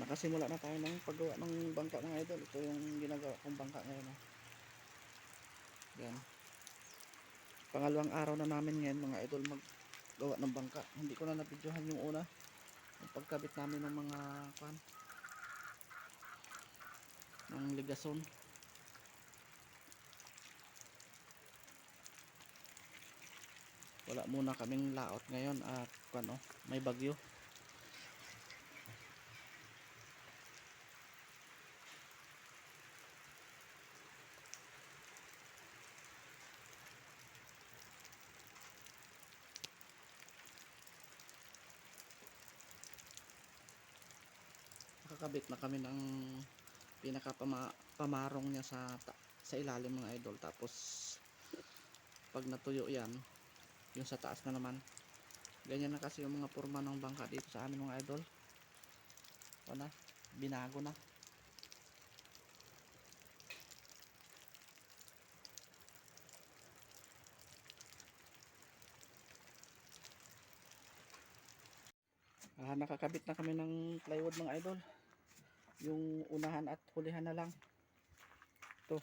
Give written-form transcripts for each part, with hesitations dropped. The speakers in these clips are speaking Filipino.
Nakasimula na tayo ng paggawa ng bangka mga idol. Ito yung ginagawa kong bangka ngayon. Yan. Pangalawang araw na namin ngayon mga idol maggawa ng bangka. Hindi ko na nabidyohan yung una. Yung pagkabit namin ng mga ng ligason. Wala muna kaming laot ngayon at may bagyo. Nakakabit na kami ng pinakapamarong niya sa ilalim mga idol. Tapos pag natuyo yan, yung sa taas na naman. Ganyan na kasi yung mga forma ng bangka dito sa amin mga idol. Binago na. Nakakabit na kami ng plywood mga idol. Yung unahan at hulihan na lang. Ito.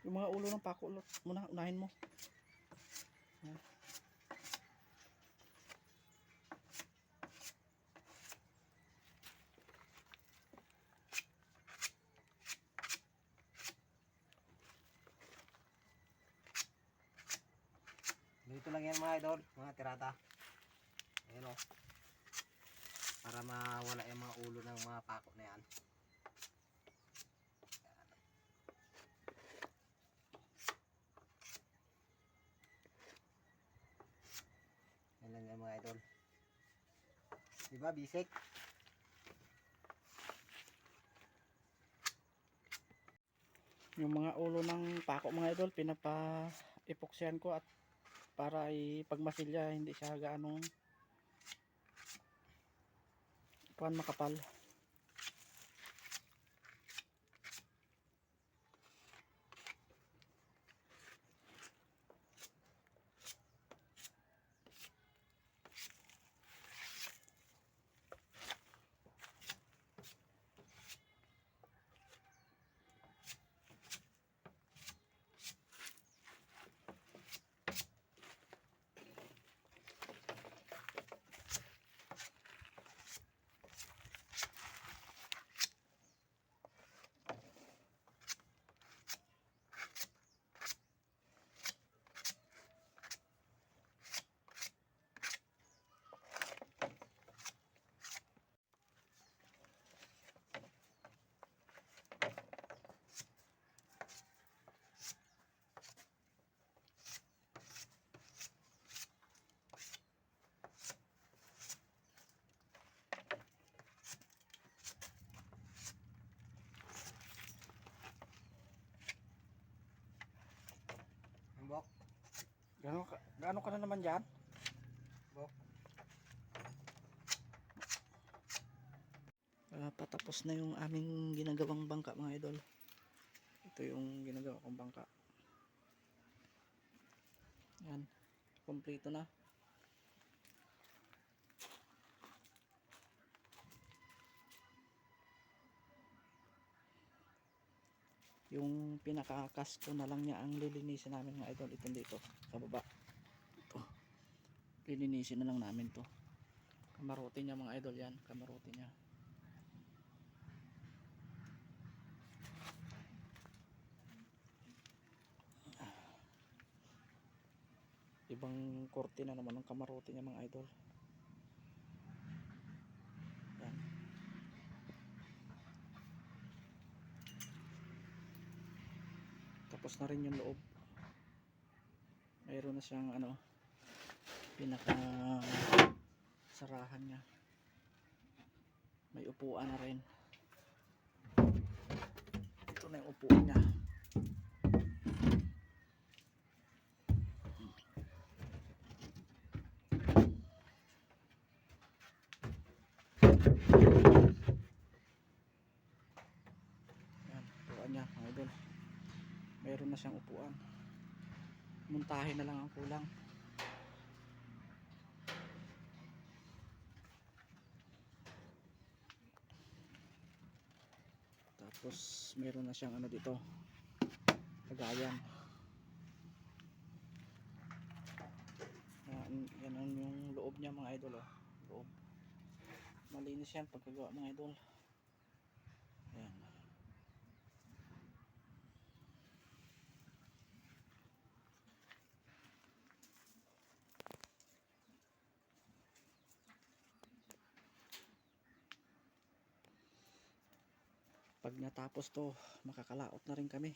Yung mga ulo ng pako muna unahin mo. Dito lang yan mga idol, mga tirata. Ayan o. Para mawala yung mga ulo ng mga pako na yan. Yan lang yan mga idol. Diba bisik? Yung mga ulo ng pako mga idol pinapa-epoxyan ko at para ipagmasilya hindi siya gaanong makapal. Bok. Gaano ka na naman dyan? Bok. Patapos na yung aming ginagawang bangka mga idol. Ito yung ginagawa kong bangka. Yan, kompleto na. Yung pinaka-kasko na lang niya ang lilinisin namin mga idol. Ito dito sa baba. Ito. Lilinisin na lang namin to. Kamarote niya mga idol yan. Kamarote niya. Ibang korte na naman ang kamarote niya mga idol. Yan. Tapos na rin yung loob. Mayroon na siyang pinaka sarahan niya. May upuan na rin. Ito na yung upuan niya. Yan, upuan niya mga idol. Meron na siyang upuan. Muntahin na lang ang kulang. Tapos meron na siyang ano dito, lagayan. Yan ang yung loob niya mga idol, oh. Loob. Malinis yan pagkagawa mga idol. Ayan. Pag natapos to, makakalaot na rin kami.